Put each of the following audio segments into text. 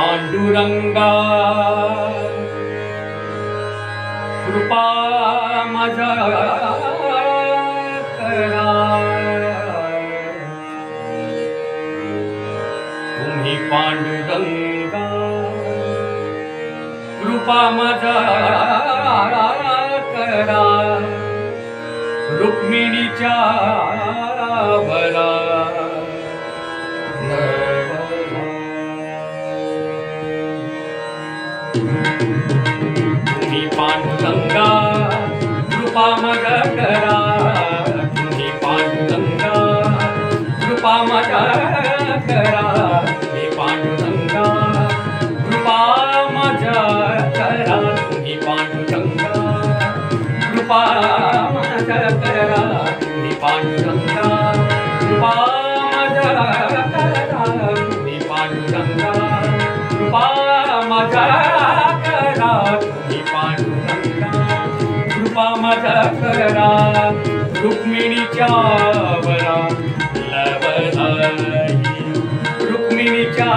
पांडुरंगा कृपा माझा करा, तुम्ही पांडुरंगा कृपा माझा करा, रुक्मिणीच्या वरा तुम्ही पांडुरंगा कृपा माझा करा, तुम्ही पांडुरंगा कृपा माझा करा, तुम्ही पांडुरंगा कृपा माझा करा, तुम्ही पांडुरंगा कृपा माझा करा, तुम्ही पांडुरंगा कृपा माझा करा, तुम्ही पांडुरंगा कृपा माझा करा, तुम्ही पांडुरंगा कृपा माझा करा, रुक्मिणीच्या वरा लवराई, रुक्मिणीच्या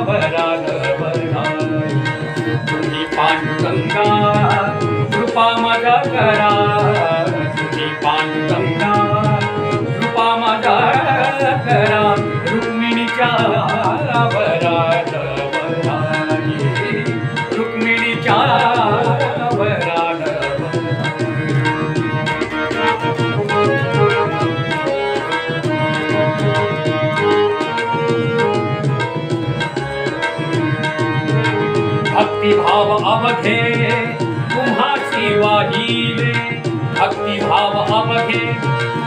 वरा लवराई, तुम्ही पांडुरंगा कृपा माझा करा, तुम्ही पांडुरंगा कृपा माझा करा, रुक्मिणीच्या वरा लवराई, रुक्मिणीच्या वरा भक्तिभाव अवघे तुम्हासी वाहिले, भक्तिभाव अवघे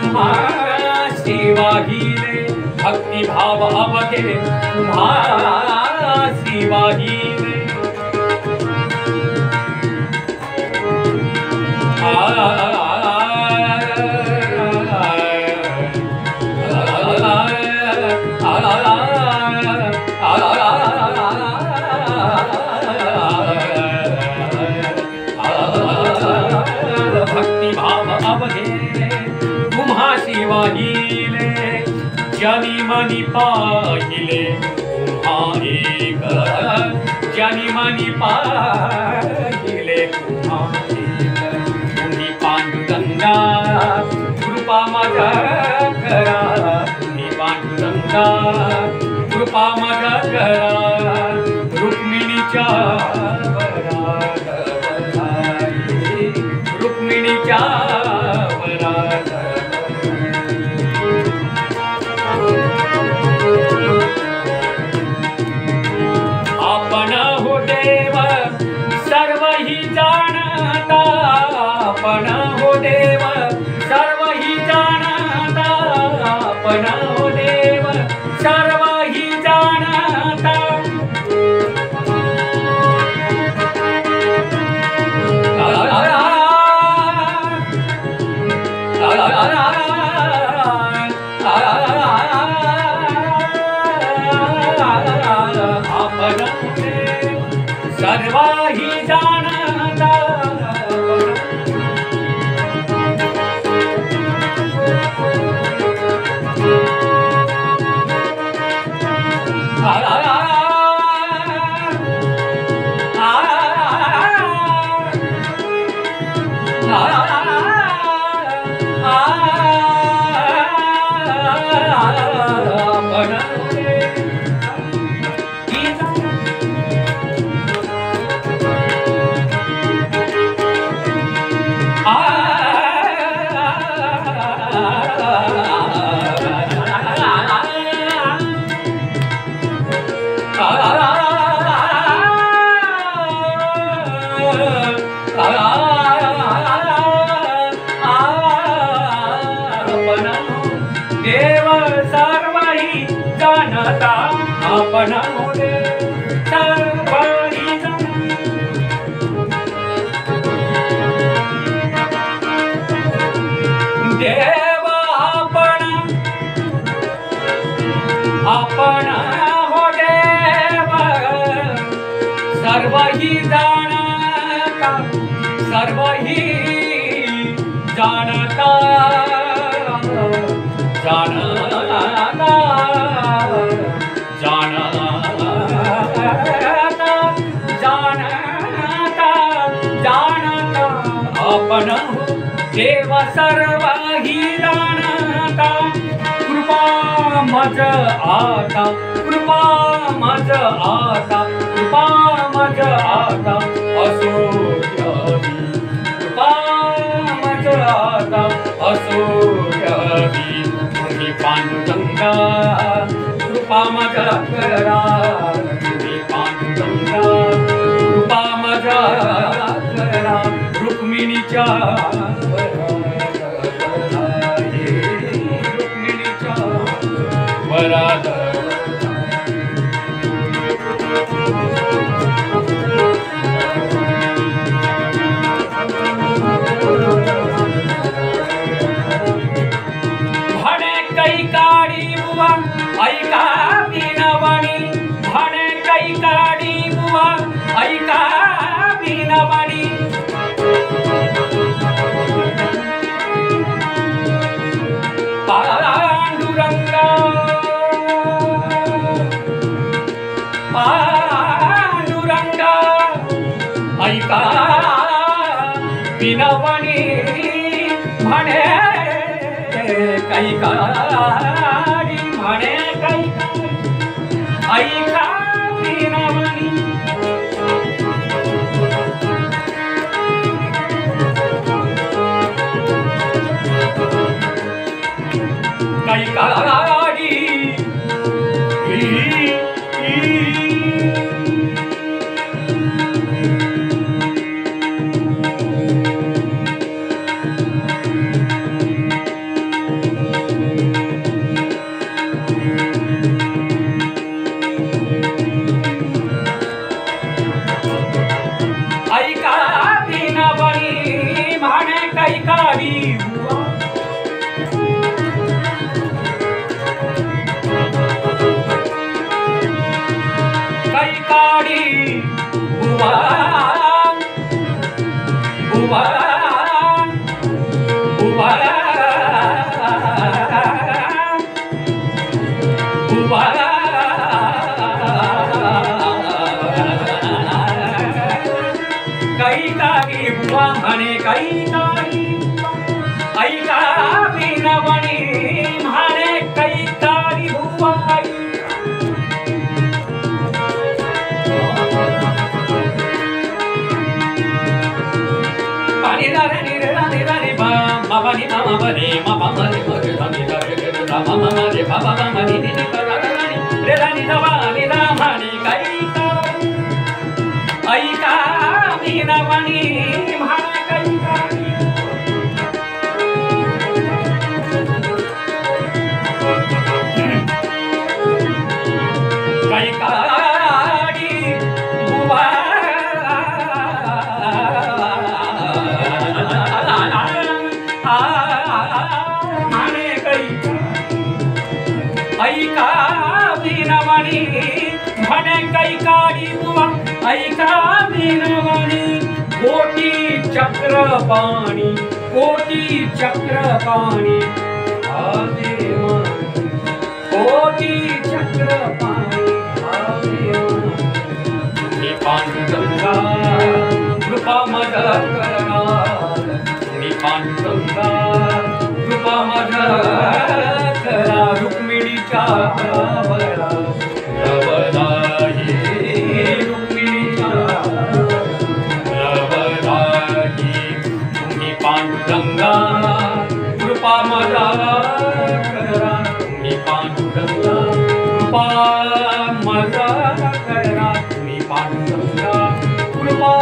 तुम्हासी वाहिले, भक्तिभाव अवघे तुम्हासी वाहिले, भक्तिभाव अवघे तुम्हासी वाहिले, ज्यानी मनी पाहिले तुम्हा एक, ज्यानी मनी पाहिले तुम्हा एक, तुम्ही पांडुरंगा कृपा माझा करा, तुम्ही पांडुरंगा कृपा माझा करा, रुक्मिणीच्या वरा लवराई, रुक्मिणीच्या वरा आपण हो देव सर्व ही जाणता, आपण हो देव सर्व ही जाणता, आपण हो देव सर्व ही जाणता, आपण सर्व ही जाणता, देव सर्व ही जाणता, आपण हो देव सर्व ही देव आपण हो देव सर्व ही जाणता, सर्व ही जानता जानता जानता देव सर्व हि जाणता कृपा मज आता कृपा मज आता कृपा मज आता असो द्यावी कृपा मज आता असो द्यावी तुम्ही पांडुरंगा कृपा मज करा तुम्ही पांडुरंगा कृपा मज करा रुक्मिणीच्या वरात म्हणे कैकाडी बुवा ऐका विनवणी म्हणे कैकाडी बुवा ऐका विनवणी पांडुरंगा पांडुरंगा ऐका विनवणी म्हणे कैकाडी म्हणे कैकाडी ऐका विनवणी कैकाडी ऐका विनवणी म्हणे कैकाडी बुवा कैकाडी बुवा बुवा बुवा बुवा कैकाडी बुवा म्हणे कैकाडी ऐका विनवणी म्हणे कैकाडी बुवा पाणी दारे निरे दारे दारे बा बाबा नि मामा बरे मामा मरे मरे दानी दारे रे रामा मामा रे बाबा मामा नि नि करा दानी रे दानी दावा नि दामा नि कैका ऐका विनवणी म्हणे कैकाडी कैकाडी बुवा म्हणे ऐका विनवणी म्हणे कैकाडी बुवा ऐका विनवणी कोटी चक्र पाणी आवे कोटी चक्र पाणी आवे तुम्ही पांडुरंगा कृपा मज करा तुम्ही पांडुरंगा कृपा मज करा रुक्मिणीच्या बळा रुक्मिणीच्या तुम्ही पांडुरंगा कृपा मजा करा तुम्ही पांडुरंगा कृपा मजा करा तुम्ही पांडुरंगा कृपा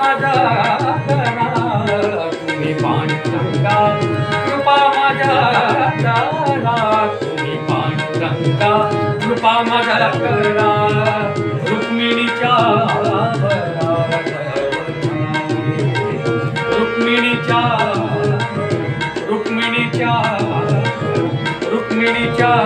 मजा करा तुम्ही पांडुरंगा कृपा मजा करा तुम्ही पांडुरंगा कृपा मजा करा रुक्मिणीच्या रुक्मिणीच्या